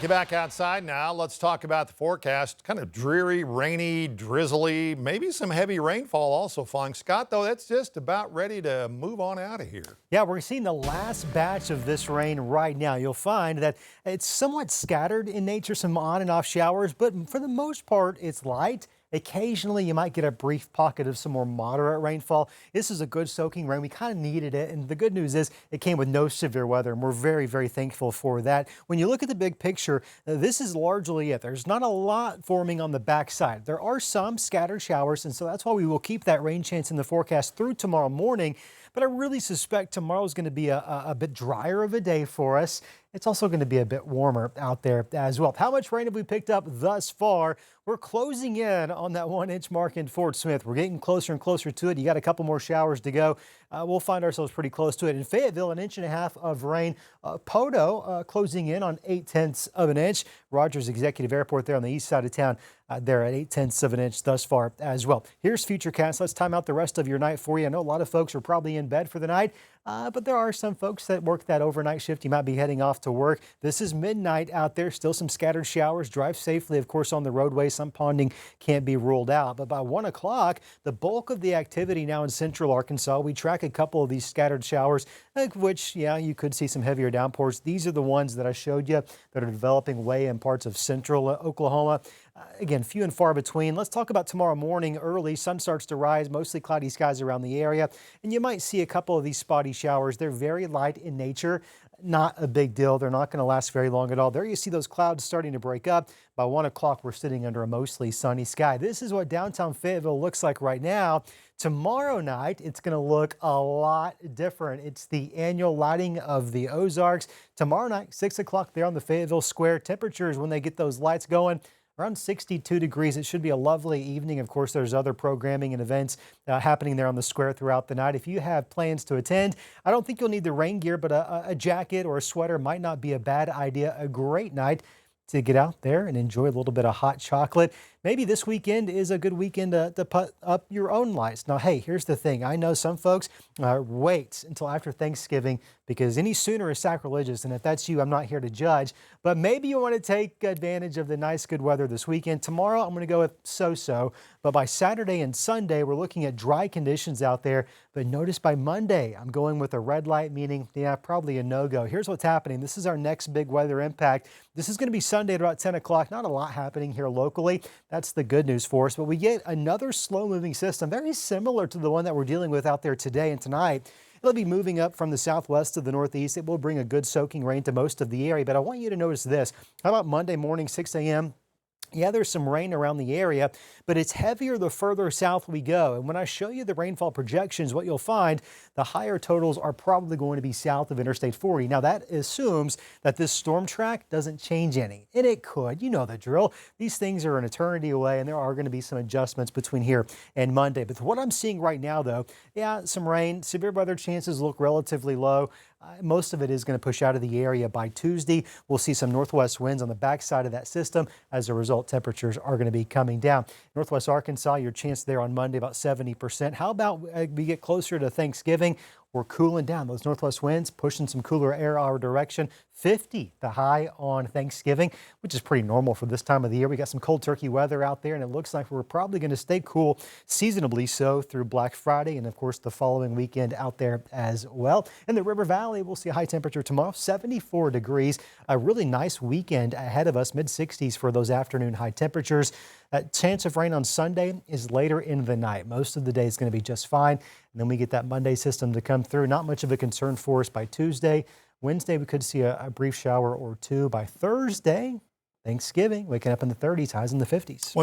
Get back outside now. Let's talk about the forecast. Kind of dreary, rainy, drizzly, maybe some heavy rainfall also falling. Scott, though, that's just about ready to move on out of here. Yeah, we're seeing the last batch of this rain right now. You'll find that it's somewhat scattered in nature, some on and off showers, but for the most part, it's light. Occasionally, you might get a brief pocket of some more moderate rainfall. This is a good soaking rain. We kind of needed it. And the good news is it came with no severe weather. And we're very, very thankful for that. When you look at the big picture, this is largely it. There's not a lot forming on the backside. There are some scattered showers. And so that's why we will keep that rain chance in the forecast through tomorrow morning. But I really suspect tomorrow is going to be a bit drier of a day for us. It's also going to be a bit warmer out there as well. How much rain have we picked up thus far? We're closing in on that 1-inch mark in Fort Smith. We're getting closer and closer to it. You got a couple more showers to go. We'll find ourselves pretty close to it. In Fayetteville, 1.5 inches of rain. Poteau closing in on 0.8 of an inch. Rogers Executive Airport there on the east side of town. They're at 0.8 of an inch thus far as well. Here's Futurecast. Let's time out the rest of your night for you. I know a lot of folks are probably in bed for the night, but there are some folks that work that overnight shift. You might be heading off to work. This is midnight out there. Still some scattered showers. Drive safely, of course, on the roadway. Some ponding can't be ruled out. But by 1 o'clock, the bulk of the activity now in central Arkansas. We track a couple of these scattered showers, which, yeah, you could see some heavier downpours. These are the ones that I showed you that are developing way in parts of central Oklahoma. Again, few and far between. Let's talk about tomorrow morning early. Sun starts to rise, mostly cloudy skies around the area. And you might see a couple of these spotty showers. They're very light in nature. Not a big deal. They're not going to last very long at all. There you see those clouds starting to break up. By 1 o'clock, we're sitting under a mostly sunny sky. This is what downtown Fayetteville looks like right now. Tomorrow night, it's going to look a lot different. It's the annual lighting of the Ozarks. Tomorrow night, 6 o'clock there on the Fayetteville Square. Temperatures, when they get those lights going, around 62 degrees. It should be a lovely evening. Of course, there's other programming and events happening there on the square throughout the night. If you have plans to attend, I don't think you'll need the rain gear, but a jacket or a sweater might not be a bad idea. A great night to get out there and enjoy a little bit of hot chocolate. Maybe this weekend is a good weekend to put up your own lights. Now, hey, here's the thing. I know some folks wait until after Thanksgiving because any sooner is sacrilegious. And if that's you, I'm not here to judge. But maybe you want to take advantage of the nice, good weather this weekend. Tomorrow, I'm going to go with so-so. But by Saturday and Sunday, we're looking at dry conditions out there. But notice by Monday, I'm going with a red light, meaning, yeah, probably a no-go. Here's what's happening. This is our next big weather impact. This is going to be Sunday at about 10 o'clock. Not a lot happening here locally. That's the good news for us. But we get another slow-moving system, very similar to the one that we're dealing with out there today and tonight. It'll be moving up from the southwest to the northeast. It will bring a good soaking rain to most of the area. But I want you to notice this. How about Monday morning, 6 a.m.? Yeah, there's some rain around the area, but it's heavier the further south we go. And when I show you the rainfall projections, what you'll find, the higher totals are probably going to be south of Interstate 40. Now, that assumes that this storm track doesn't change any, and it could. You know the drill. These things are an eternity away, and there are going to be some adjustments between here and Monday. But what I'm seeing right now, though, yeah, some rain. Severe weather chances look relatively low. Most of it is going to push out of the area by Tuesday. We'll see some northwest winds on the backside of that system. As a result, temperatures are going to be coming down. Northwest Arkansas, your chance there on Monday about 70%. How about we get closer to Thanksgiving? We're cooling down. Those northwest winds pushing some cooler air our direction. 50 the high on Thanksgiving, which is pretty normal for this time of the year. We got some cold turkey weather out there, and it looks like we're probably going to stay cool, seasonably so, through Black Friday and, of course, the following weekend out there as well. In the River Valley, we'll see a high temperature tomorrow, 74 degrees. A really nice weekend ahead of us, mid-60s for those afternoon high temperatures. That chance of rain on Sunday is later in the night. Most of the day is going to be just fine. And then we get that Monday system to come through. Not much of a concern for us by Tuesday. Wednesday, we could see a brief shower or two. By Thursday, Thanksgiving, waking up in the 30s, highs in the 50s.